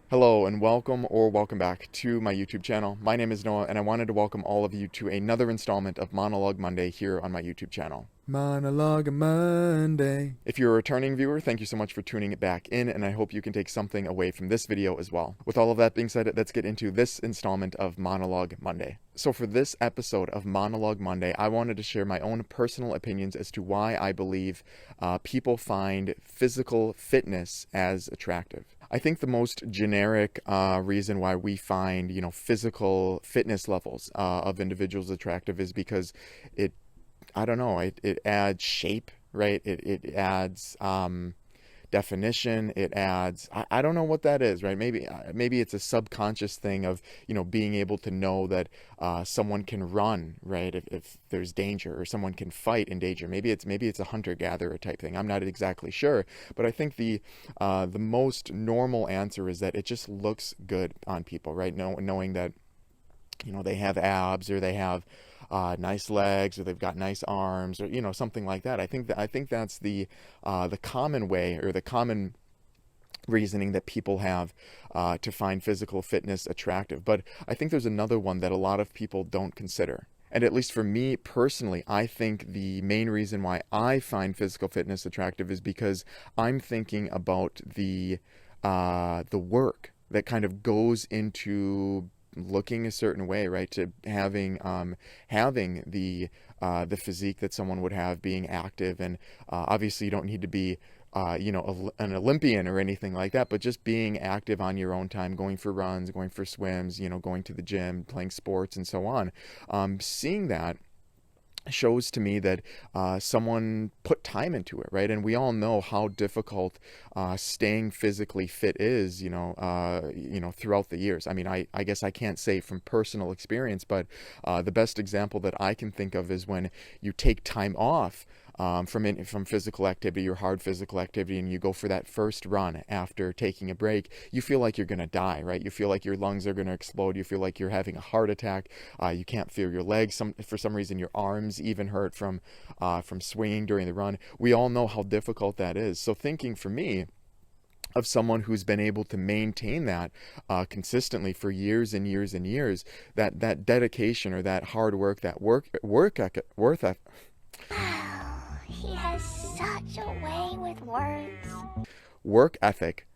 Hello and welcome back to my YouTube channel. My name is Noah and I wanted to welcome all of you to another installment of Monologue Monday here on my YouTube channel. Monologue Monday. If you're a returning viewer, thank you so much for tuning it back in, and I hope you can take something away from this video as well. With all of that being said, let's get into this installment of Monologue Monday. So for this episode of Monologue Monday, I wanted to share my own personal opinions as to why I believe people find physical fitness as attractive. I think the most generic reason why we find, physical fitness levels of individuals attractive is because it adds shape, right? It adds definition. It adds, I don't know what that is, right? Maybe it's a subconscious thing of, being able to know that someone can run, right? If there's danger, or someone can fight in danger. Maybe it's a hunter-gatherer type thing. I'm not exactly sure, but I think the most normal answer is that it just looks good on people, right? Knowing that, they have abs, or they have nice legs, or they've got nice arms, or something like that. I think that's the common way, or the common reasoning that people have to find physical fitness attractive. But I think there's another one that a lot of people don't consider. And at least for me personally, I think the main reason why I find physical fitness attractive is because I'm thinking about the work that kind of goes into looking a certain way, right? To having the physique that someone would have, being active, and obviously you don't need to be an Olympian or anything like that, but just being active on your own time, going for runs, going for swims, going to the gym, playing sports, and so on. Seeing that shows to me that someone put time into it, right? And we all know how difficult staying physically fit is, throughout the years. I mean, I guess I can't say from personal experience, but the best example that I can think of is when you take time off from physical activity, or hard physical activity, and you go for that first run after taking a break. You feel like you're going to die, right? You feel like your lungs are going to explode. You feel like you're having a heart attack. You can't feel your legs. For some reason, your arms even hurt from swinging during the run. We all know how difficult that is. So thinking for me of someone who's been able to maintain that consistently for years and years and years, that dedication, or that hard work, that work ethic. He has such a way with words. Work ethic,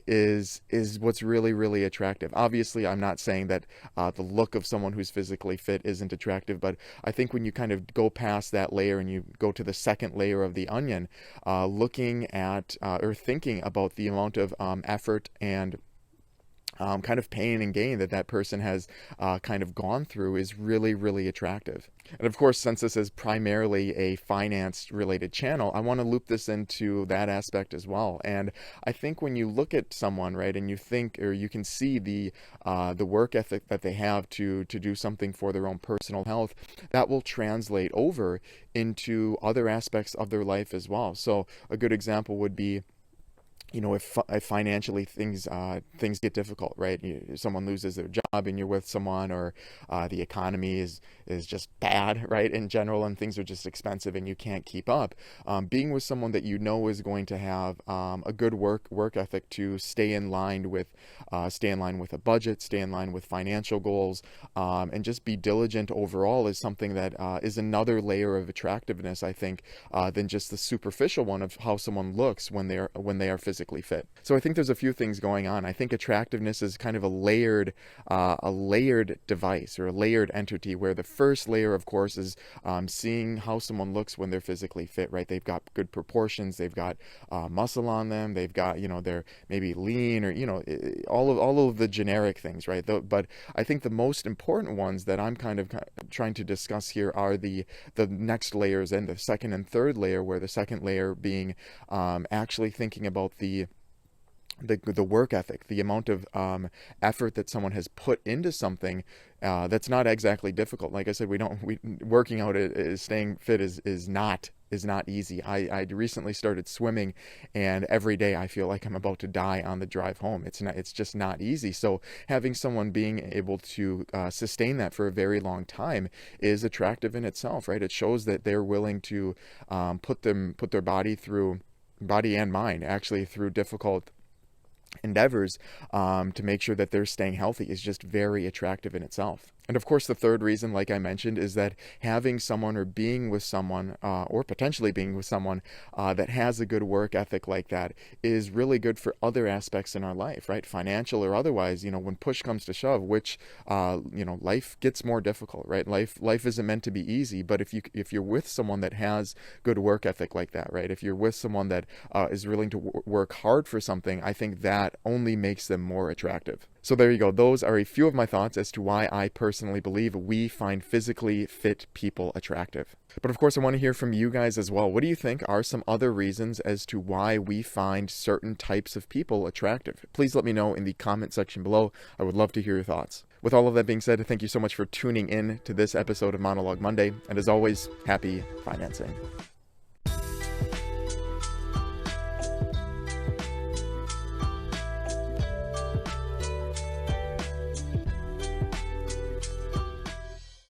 is what's really, really attractive. Obviously, I'm not saying that the look of someone who's physically fit isn't attractive, but I think when you kind of go past that layer and you go to the second layer of the onion, looking at or thinking about the amount of effort and kind of pain and gain that person has kind of gone through is really, really attractive. And of course, since this is primarily a finance-related channel, I want to loop this into that aspect as well. And I think when you look at someone, right, and you think, or you can see the work ethic that they have to do something for their own personal health, that will translate over into other aspects of their life as well. So a good example would be, if financially things get difficult, right? Someone loses their job and you're with someone, or the economy is just bad, right, in general, and things are just expensive and you can't keep up. Being with someone that is going to have a good work ethic to stay in line with a budget, stay in line with financial goals, and just be diligent overall is something that is another layer of attractiveness, I think, than just the superficial one of how someone looks when they are physically fit. So I think there's a few things going on. I think attractiveness is kind of a layered device, or a layered entity, where the first layer, of course, is seeing how someone looks when they're physically fit, right? They've got good proportions, they've got muscle on them, they've got, they're maybe lean, or, all of the generic things, right? But I think the most important ones that I'm kind of trying to discuss here are the next layers, and the second and third layer, where the second layer being actually thinking about the the work ethic, the amount of effort that someone has put into something that's not exactly difficult. Like I said, working out is staying fit is not easy. I recently started swimming, and every day I feel like I'm about to die on the drive home. It's just not easy. So having someone being able to sustain that for a very long time is attractive in itself, right? It shows that they're willing to put their body and mind actually through difficult endeavors to make sure that they're staying healthy is just very attractive in itself. And of course, the third reason, like I mentioned, is that having someone or being with someone or potentially being with someone that has a good work ethic like that is really good for other aspects in our life, right? Financial or otherwise, when push comes to shove, which, life gets more difficult, right? Life isn't meant to be easy, but if you're with someone that has good work ethic like that, right? If you're with someone that is willing to work hard for something, I think that only makes them more attractive. So there you go. Those are a few of my thoughts as to why I personally believe we find physically fit people attractive. But of course, I want to hear from you guys as well. What do you think are some other reasons as to why we find certain types of people attractive? Please let me know in the comment section below. I would love to hear your thoughts. With all of that being said, thank you so much for tuning in to this episode of Monologue Monday. And as always, happy financing.